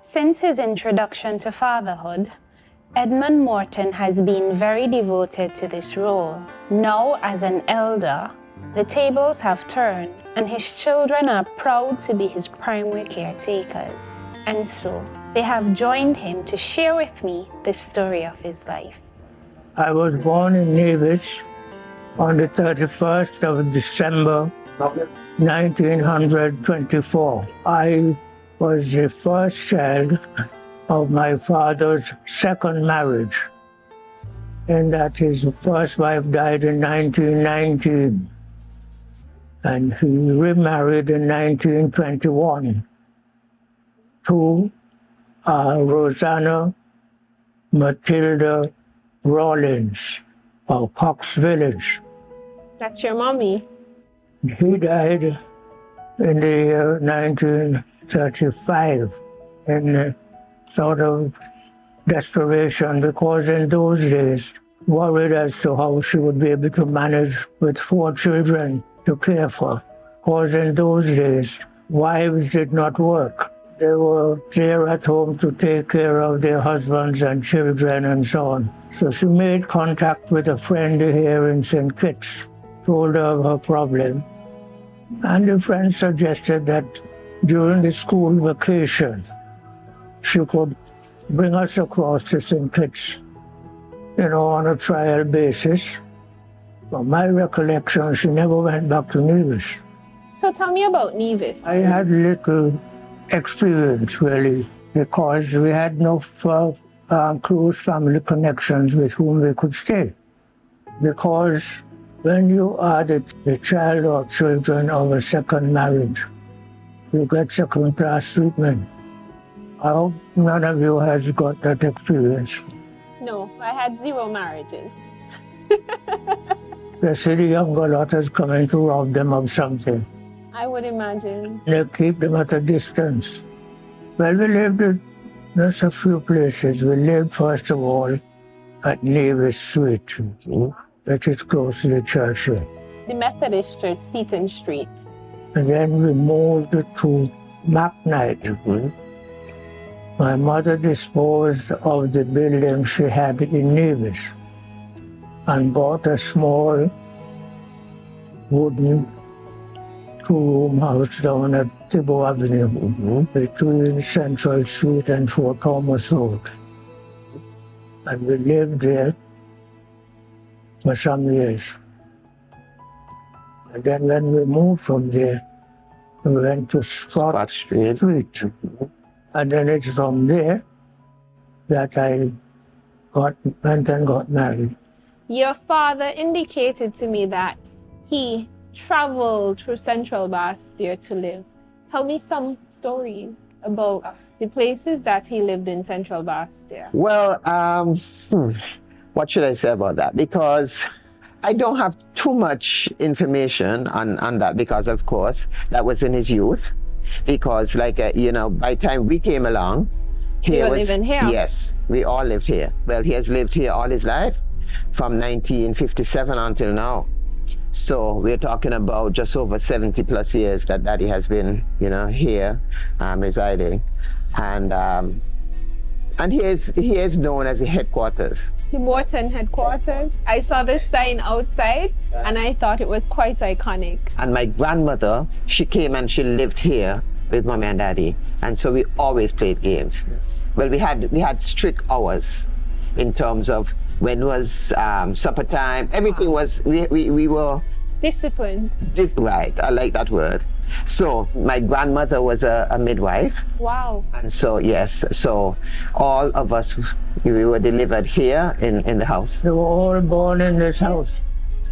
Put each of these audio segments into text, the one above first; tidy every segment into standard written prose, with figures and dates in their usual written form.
Since his introduction to fatherhood, Edmund Morton has been very devoted to this role. Now, as an elder, the tables have turned and his children are proud to be his primary caretakers. And so, they have joined him to share with me the story of his life. I was born in Nevis on the 31st of December, 1924. I was the first child of my father's second marriage, in that his first wife died in 1919, and he remarried in 1921 to Rosanna Matilda Rawlins of Cox Village. That's your mommy? He died in the year 1935 in sort of desperation, because in those days, worried as to how she would be able to manage with 4 children to care for. Because in those days, wives did not work. They were there at home to take care of their husbands and children and so on. So she made contact with a friend here in St. Kitts, told her of her problem, and the friend suggested that during the school vacation, she could bring us across to St. Kitts, on a trial basis. From my recollection, she never went back to Nevis. So tell me about Nevis. I had little experience, really, because we had no close family connections with whom we could stay. Because when you are the child or children of a second marriage, you get second-class treatment. I hope none of you has got that experience. No, I had 0 marriages. They see the younger lot is coming to rob them of something. I would imagine. They keep them at a distance. Well, we lived in just a few places. We lived, first of all, at Nevis Street, which is close to the church here. The Methodist Church, Seaton Street. And then we moved to McKnight. My mother disposed of the building she had in Nevis and bought a small wooden 2-room house down at Thibault Avenue, between Central Street and Fort Thomas Road. And we lived there for some years. And then when we moved from there, we went to Scott Street. And then it's from there that I went and got married. Your father indicated to me that he traveled through Central Bastille to live. Tell me some stories about the places that he lived in Central Bastille. Well, what should I say about that? Because I don't have too much information on that, because of course that was in his youth. Because by the time we came along, You were living here? Yes, we all lived here. Well, he has lived here all his life, from 1957 until now. So we're talking about just over 70 plus years that Daddy has been, here residing. And he is known as the headquarters. The Morton headquarters. I saw this sign outside and I thought it was quite iconic. And my grandmother, she came and she lived here with Mommy and Daddy. And so we always played games. Well, we had strict hours in terms of when it was supper time. Everything was, we were disciplined. Right, I like that word. So my grandmother was a midwife. Wow. And so, yes, so all of us, we were delivered here in the house. They were all born in this house.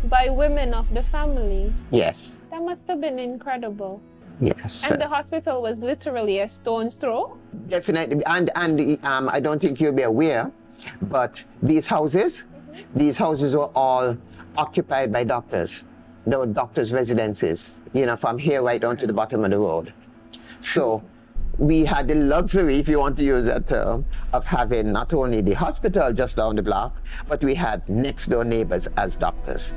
By women of the family? Yes. That must have been incredible. Yes. And the hospital was literally a stone's throw? Definitely, and I don't think you'll be aware, but these houses were all occupied by doctors. There were doctors' residences, from here right down to the bottom of the road. So we had the luxury, if you want to use that term, of having not only the hospital just down the block, but we had next door neighbors as doctors.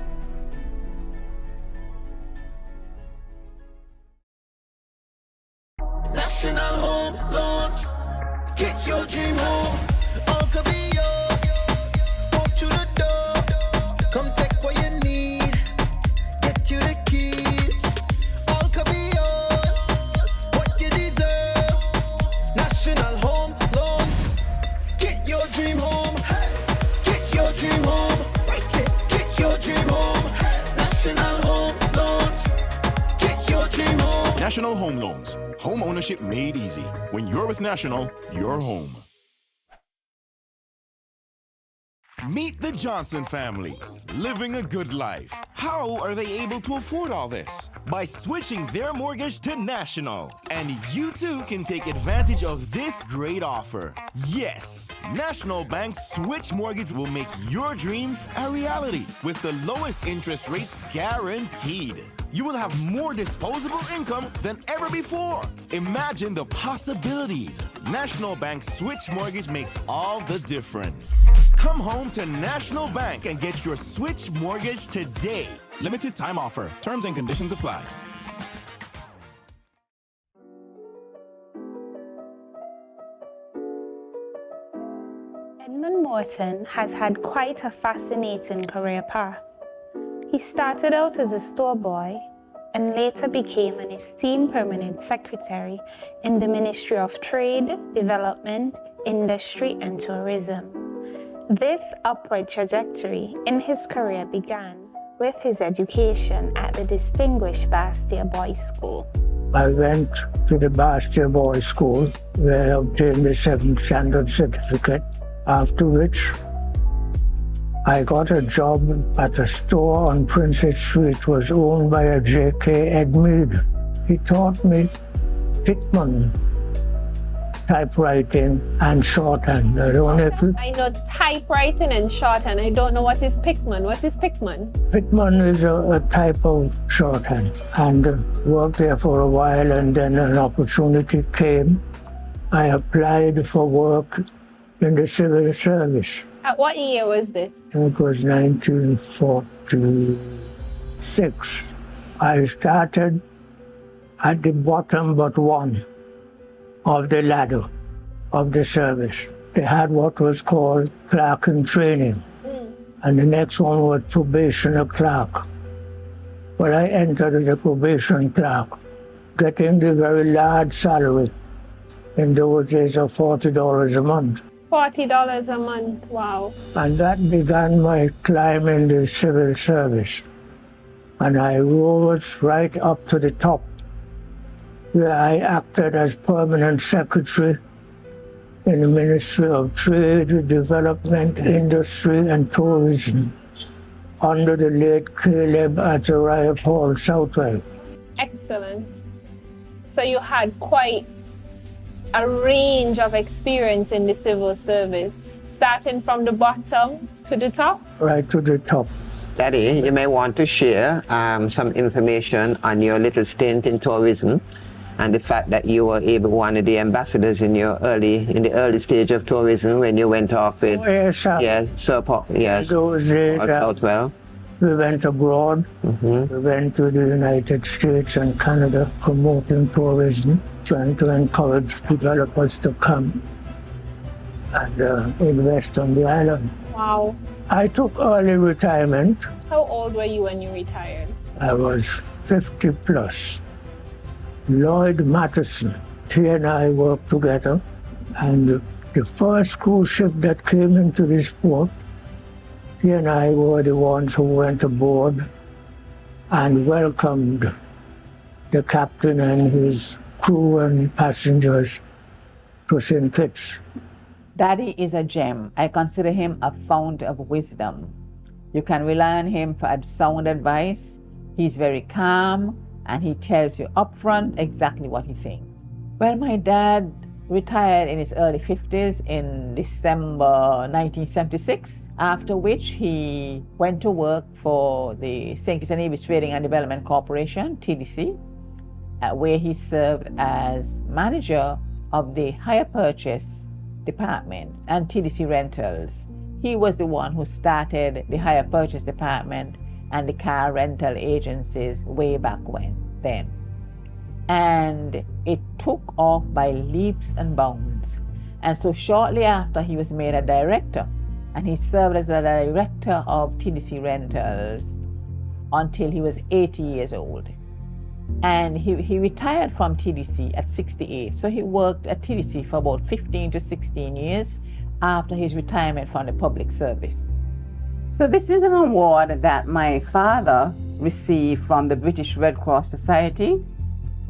National home laws. Get your dream home. All could be yours. Walk through the door. Come take what you need. Get you the keys. All could be yours. What you deserve. National Home Loans. Get your dream home. Get your dream home. Right here. Get your dream home. National Home Loans. Get your dream home. National Home Loans. Home ownership made easy. When you're with National, you're home. Meet the Johnson family, living a good life. How are they able to afford all this? By switching their mortgage to National. And you too can take advantage of this great offer. Yes, National Bank's Switch Mortgage will make your dreams a reality with the lowest interest rates guaranteed. You will have more disposable income than ever before. Imagine the possibilities. National Bank Switch Mortgage makes all the difference. Come home to National Bank and get your Switch Mortgage today. Limited time offer. Terms and conditions apply. Edmund Morton has had quite a fascinating career path. He started out as a store boy and later became an esteemed permanent secretary in the Ministry of Trade, Development, Industry and Tourism. This upward trajectory in his career began with his education at the distinguished Bastia Boys School. I went to the Bastia Boys School where I obtained the 7th standard certificate, after which I got a job at a store on Princess Street. It was owned by a J.K. Edmund. He taught me Pitman, typewriting, and shorthand. I don't know if you... I know typewriting and shorthand. I don't know what is Pickman. What is Pickman? Pitman is a type of shorthand, and worked there for a while, and then an opportunity came. I applied for work in the civil service. At what year was this? It was 1946. I started at the bottom but one of the ladder of the service. They had what was called clerk in training, and the next one was probationer clerk. Well, I entered as a probation clerk, getting the very large salary in those days of $40 a month. $40 a month, wow. And that began my climb in the civil service. And I rose right up to the top, where I acted as permanent secretary in the Ministry of Trade, Development, Industry and Tourism under the late Caleb Azariah Paul Southwell. Excellent. So you had quite a range of experience in the civil service, starting from the bottom to the top? Right to the top. Daddy, you may want to share some information on your little stint in tourism and the fact that you were able one of the ambassadors in the early stage of tourism when you went off with Those days, Southwell. we went abroad. We went to the United States and Canada promoting tourism, trying to encourage developers to come and invest on the island. Wow. I took early retirement. How old were you when you retired? I was 50 plus. Lloyd Matheson, he and I worked together, and the first cruise ship that came into this port, he and I were the ones who went aboard and welcomed the captain and his crew and passengers to St. Kitts. Daddy is a gem. I consider him a fount of wisdom. You can rely on him for sound advice. He's very calm and he tells you upfront exactly what he thinks. Well, my dad retired in his early 50s in December 1976, after which he went to work for the Stkittsnevis Trading and Development Corporation, TDC, where he served as manager of the hire purchase department and TDC rentals. He was the one who started the hire purchase department and the car rental agencies way back then. And it took off by leaps and bounds. And so shortly after, he was made a director, and he served as the director of TDC Rentals until he was 80 years old. And he retired from TDC at 68. So he worked at TDC for about 15 to 16 years after his retirement from the public service. So this is an award that my father received from the British Red Cross Society.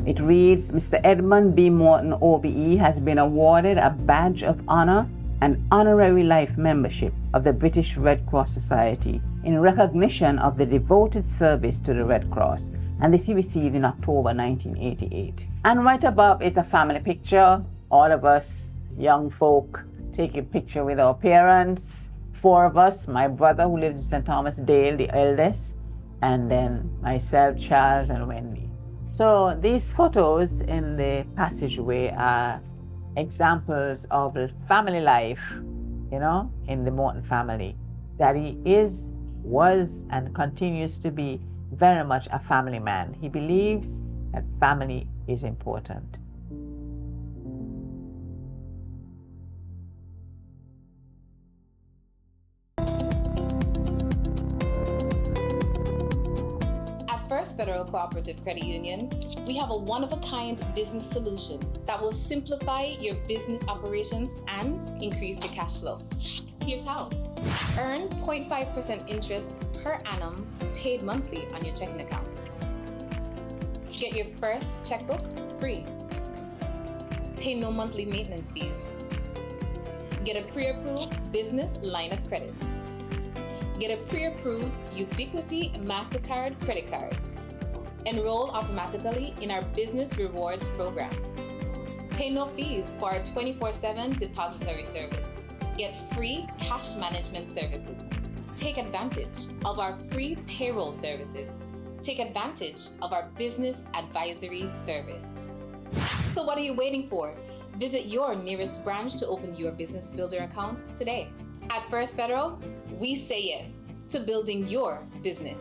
It reads, Mr. Edmund B. Morton, OBE, has been awarded a badge of honor and honorary life membership of the British Red Cross Society in recognition of the devoted service to the Red Cross. And this he received in October 1988. And right above is a family picture. All of us young folk taking a picture with our parents. 4 of us, my brother who lives in St. Thomas Dale, the eldest, and then myself, Charles, and Wendy. So these photos in the passageway are examples of family life, you know, in the Morton family. Daddy is, was, and continues to be very much a family man. He believes that family is important. First Federal Cooperative Credit Union, we have a one-of-a-kind business solution that will simplify your business operations and increase your cash flow. Here's how. Earn 0.5% interest per annum paid monthly on your checking account. Get your first checkbook free. Pay no monthly maintenance fees. Get a pre-approved business line of credit. Get a pre-approved Ubiquity MasterCard credit card. Enroll automatically in our Business Rewards program. Pay no fees for our 24/7 depository service. Get free cash management services. Take advantage of our free payroll services. Take advantage of our business advisory service. So what are you waiting for? Visit your nearest branch to open your Business Builder account today. At First Federal, we say yes to building your business.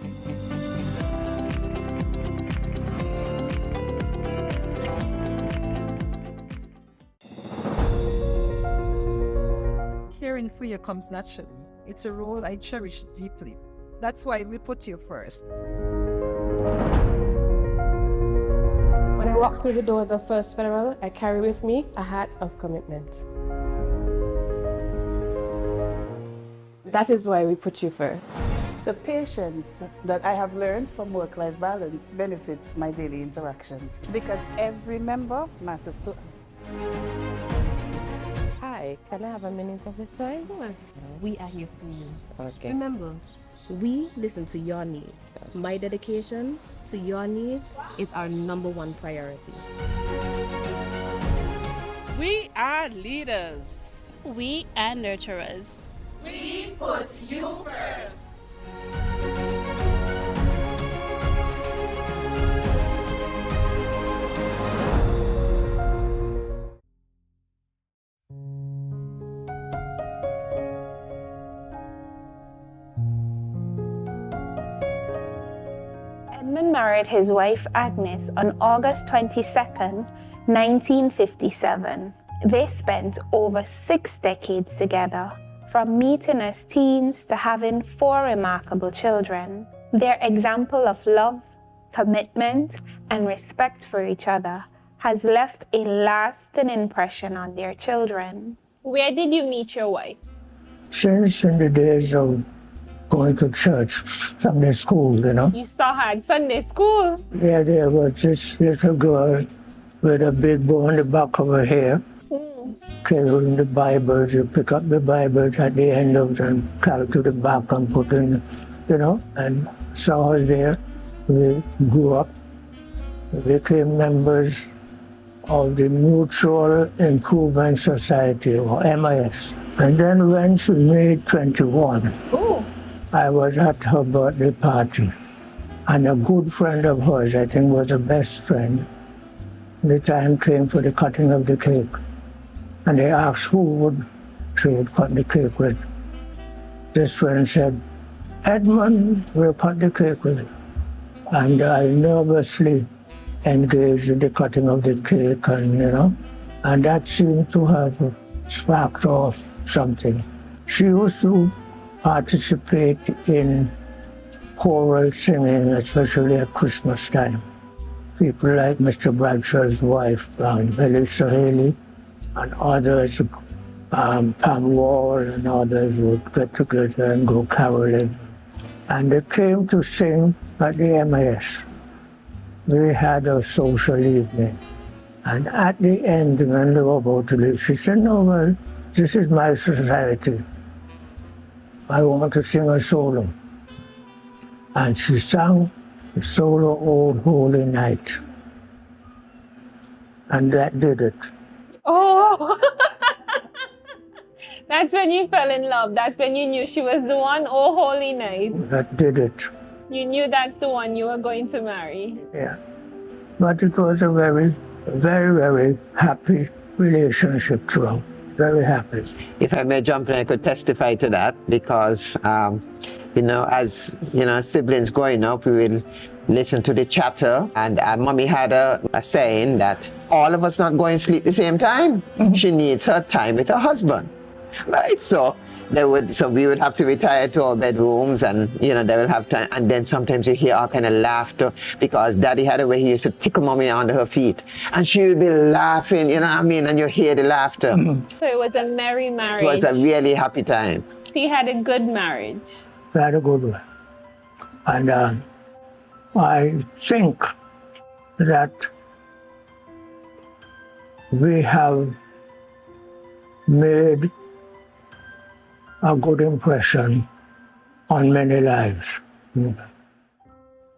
Caring for you comes naturally. It's a role I cherish deeply. That's why we put you first. When I walk through the doors of First Federal, I carry with me a heart of commitment. That is why we put you first. The patience that I have learned from work-life balance benefits my daily interactions because every member matters to us. Hi, can I have a minute of your time? Of course. We are here for you. Okay. Remember, we listen to your needs. My dedication to your needs is our #1 priority. We are leaders. We are nurturers. We put you first. Edmund married his wife Agnes on August 22nd, 1957. They spent over 6 decades together, from meeting as teens to having 4 remarkable children. Their example of love, commitment, and respect for each other has left a lasting impression on their children. Where did you meet your wife? Since in the days of going to church, Sunday school, you know. You saw her at Sunday school. Yeah, there was this little girl with a big bow on the back of her hair, carrying the Bibles. You pick up the Bibles at the end of them, carry to the back and put in, you know, and saw her there. We grew up, became members of the Mutual Improvement Society, or MIS. And then when she made 21, I was at her birthday party, and a good friend of hers, I think was her best friend, the time came for the cutting of the cake. And they asked who she would cut the cake with. This friend said, Edmund will cut the cake with you. And I nervously engaged in the cutting of the cake, and you know, and that seemed to have sparked off something. She used to participate in choral singing, especially at Christmas time. People like Mr. Bradshaw's wife, Melissa Haley, and others, Pam Wall and others would get together and go caroling. And they came to sing at the MAS. We had a social evening. And at the end, when they were about to leave, she said, "No, well, this is my society. I want to sing a solo." And she sang the solo Old Holy Night. And that did it. Oh! That's when you fell in love. That's when you knew she was the one. Oh, holy night. That did it. You knew that's the one you were going to marry. Yeah. But it was a very, very happy relationship throughout. Very happy. If I may jump in, I could testify to that because, as, siblings growing up, we will listen to the chatter. And mommy had a saying that all of us not going to sleep the same time. She needs her time with her husband. Right? So we would have to retire to our bedrooms and, they will have time. And then sometimes you hear all kind of laughter because daddy had a way he used to tickle mommy under her feet. And she would be laughing, and you hear the laughter. So it was a merry marriage. It was a really happy time. So you had a good marriage. We had a good one. And I think that we have made a good impression on many lives.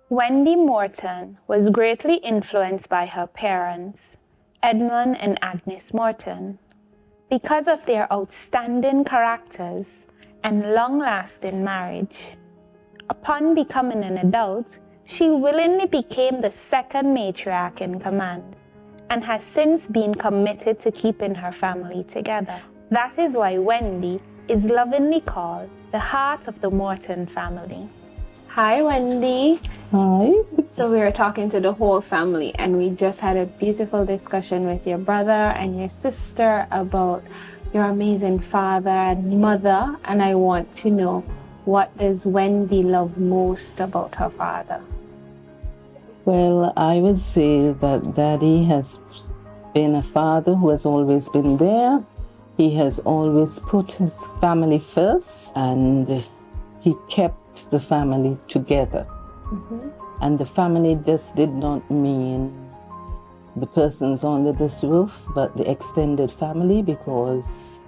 Wendy Morton was greatly influenced by her parents, Edmund and Agnes Morton. Because of their outstanding characters and long-lasting marriage, upon becoming an adult, she willingly became the second matriarch in command and has since been committed to keeping her family together. That is why Wendy is lovingly called the heart of the Morton family. Hi, Wendy. Hi. So we were talking to the whole family and we just had a beautiful discussion with your brother and your sister about your amazing father and mother. And I want to know, what does Wendy love most about her father? Well, I would say that Daddy has been a father who has always been there. He has always put his family first and he kept the family together. And the family just did not mean the persons under this roof, but the extended family, because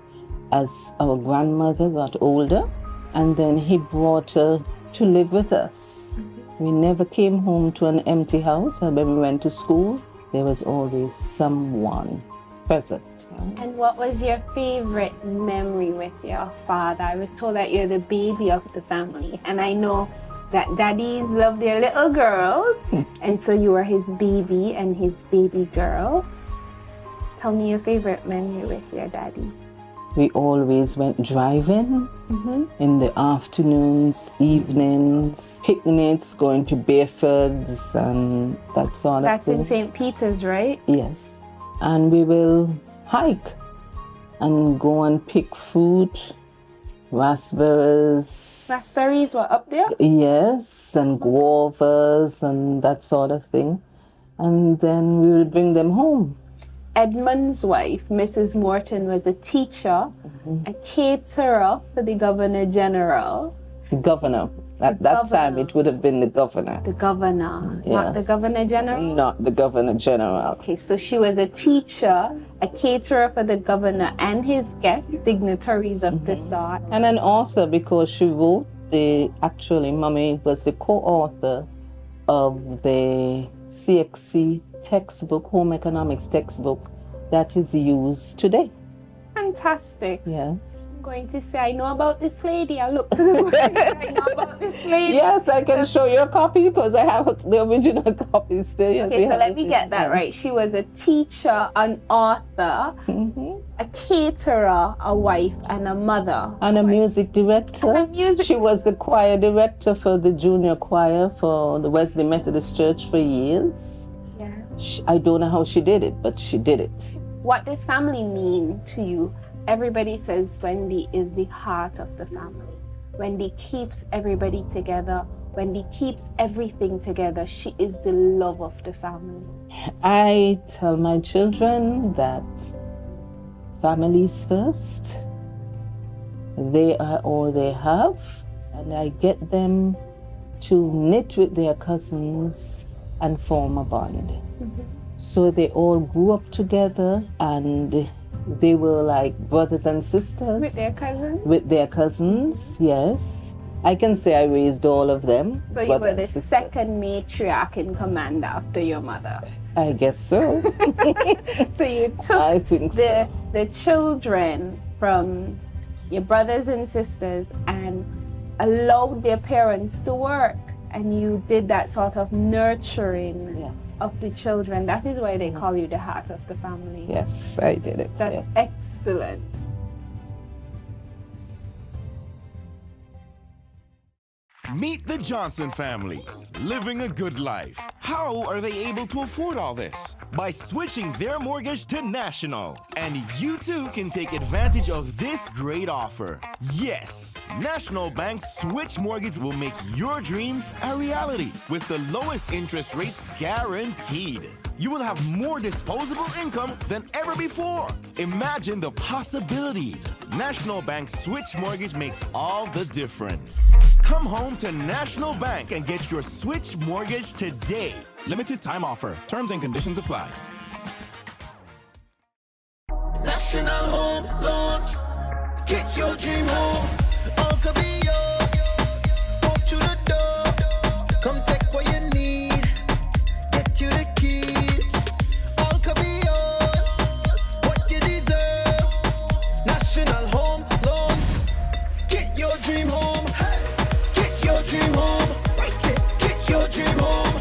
as our grandmother got older, and then he brought her to live with us. We never came home to an empty house, and when we went to school, there was always someone present. And what was your favorite memory with your father? I was told that you're the baby of the family, and I know that daddies love their little girls, and so you were his baby and his baby girl. Tell me your favorite memory with your daddy. We always went driving in the afternoons, evenings, picnics, going to Bayfords and that sort of thing. That's in St. Peter's, right? Yes. And we will hike and go and pick fruit, raspberries. Raspberries were up there? Yes, and guavas and that sort of thing. And then we will bring them home. Edmund's wife, Mrs. Morton, was a teacher, a caterer for the Governor General. Governor. At that time, it would have been the governor. The governor, Yes. not the Governor General? Not the Governor General. Okay, so she was a teacher, a caterer for the governor and his guests, dignitaries of the sort. And an author, because she wrote actually, Mommy was the co-author of the CXC textbook, home economics textbook, that is used today. Fantastic. Yes. I'm going to say, I know about this lady. I look for the word. I know about this lady. Yes, I can show you a copy because I have the original copy still. Yes, Okay, so let me get that right. She was a teacher, an author, a caterer, a wife, and a mother. And a music director. She was the choir director for the junior choir for the Wesley Methodist Church for years. Yes. I don't know how she did it, but she did it. What does family mean to you? Everybody says Wendy is the heart of the family. Wendy keeps everybody together. Wendy keeps everything together. She is the love of the family. I tell my children that families first. They are all they have, and I get them to knit with their cousins and form a bond. So they all grew up together, and they were like brothers and sisters. With their cousins? With their cousins, yes. I can say I raised all of them. So you were the second matriarch in command after your mother? I guess so. So you took the children from your brothers and sisters and allowed their parents to work, and you did that sort of nurturing of the children. That is why they call you the heart of the family. Yes, I did it. That's excellent. Meet the Johnson family, living a good life. How are they able to afford all this? By switching their mortgage to National. And you too can take advantage of this great offer. Yes, National Bank's Switch Mortgage will make your dreams a reality with the lowest interest rates guaranteed. You will have more disposable income than ever before. Imagine the possibilities. National Bank Switch Mortgage makes all the difference. Come home to National Bank and get your Switch Mortgage today. Limited time offer. Terms and conditions apply. National Home Loans. Get your dream home. All could be yours. Walk through the door. Come take what you need. Get you the keys. All could be yours. What you deserve. National Home Loans. Get your dream home. Get your dream home. Right it. Get your dream home.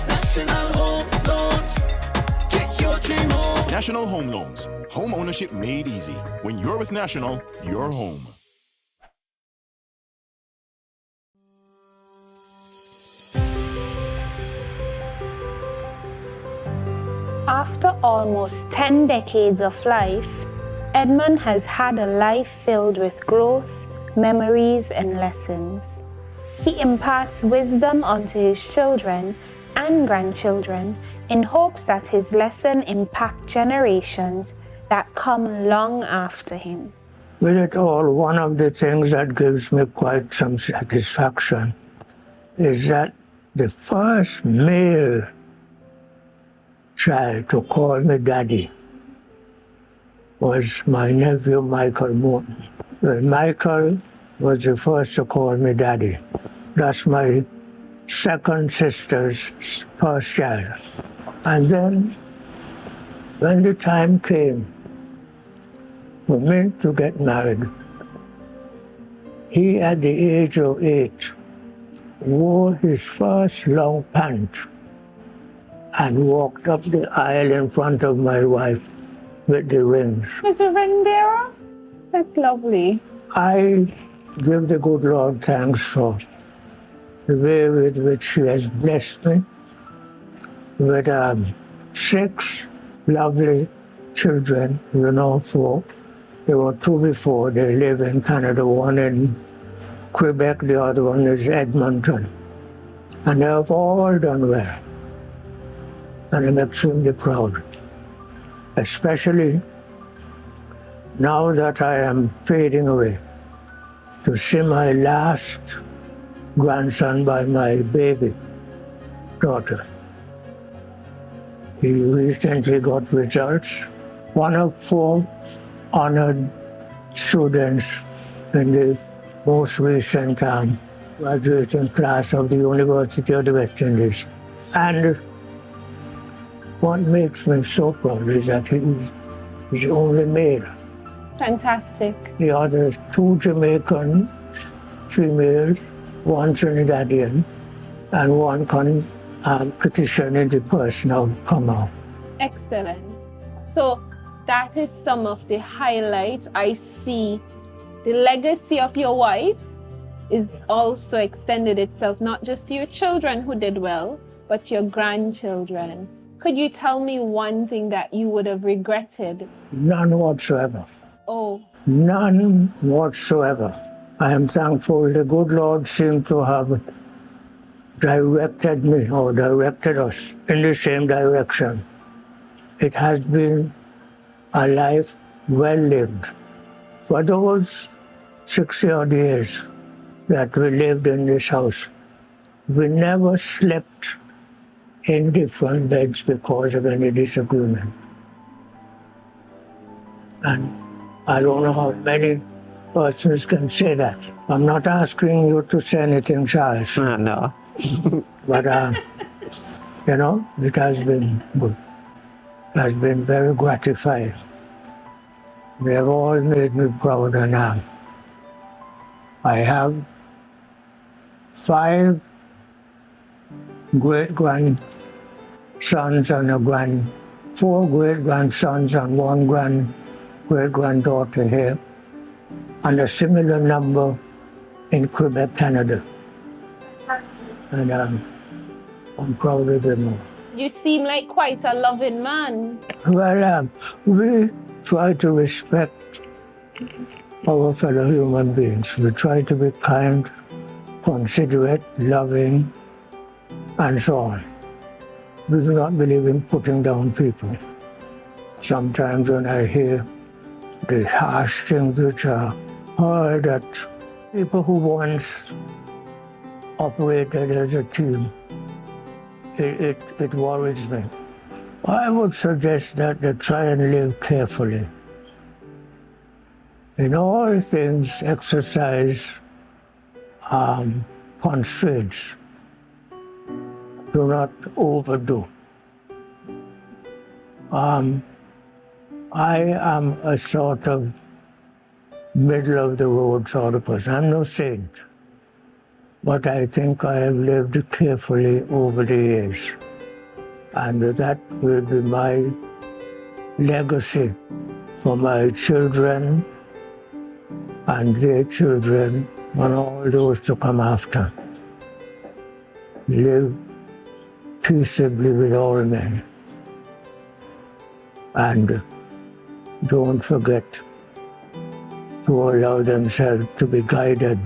National Home Loans. Get your dream home. National Home Loans. Home ownership made easy. When you're with National, you're home. After almost 10 decades of life, Edmund has had a life filled with growth, memories, and lessons. He imparts wisdom onto his children and grandchildren in hopes that his lesson impact generations that come long after him. With it all, one of the things that gives me quite some satisfaction is that the first male child to call me daddy was my nephew Michael Morton. Michael was the first to call me daddy. That's my second sister's first child. And then when the time came for me to get married, he at the age of 8 wore his first long pant and walked up the aisle in front of my wife with the rings. There's a ring there? That's lovely. I give the good Lord thanks for the way with which He has blessed me with 6 lovely children, 4. There were 2 before. They live in Canada, one in Quebec, the other one is Edmonton. And they have all done well. And I'm extremely proud, especially now that I am fading away, to see my last grandson by my baby daughter. He recently got results. One of 4 honored students in the most recent graduating class of the University of the West Indies. And what makes me so proud is that he is the only male. Fantastic. The others, 2 Jamaican females, 1 Trinidadian, and 1 petitioning the person come out. Excellent. So that is some of the highlights. I see the legacy of your wife is also extended itself not just to your children who did well, but your grandchildren. Could you tell me one thing that you would have regretted? None whatsoever. Oh, None whatsoever. I am thankful the good Lord seemed to have directed me or directed us in the same direction. It has been a life well lived. For those 60-odd years that we lived in this house, we never slept in different beds because of any disagreement. And I don't know how many persons can say that. I'm not asking you to say anything, Charles. No. But, you know, it has been good. It has been very gratifying. They have all made me proud, and I have 5 great-grandsons and 4 great-grandsons and 1 great-granddaughter here, and a similar number in Quebec, Canada. Fantastic. And I'm proud of them all. You seem like quite a loving man. Well, we try to respect our fellow human beings. We try to be kind, considerate, loving, and so on. We do not believe in putting down people. Sometimes when I hear the harsh things which are heard at people who once operated as a team, it worries me. I would suggest that they try and live carefully. In all things, exercise constraints. Do not overdo. I am a sort of middle-of-the-road sort of person. I'm no saint, but I think I have lived carefully over the years. And that will be my legacy for my children and their children and all those to come after. Live peaceably with all men. And don't forget to allow themselves to be guided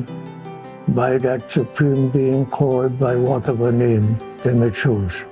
by that supreme being called by whatever name they may choose.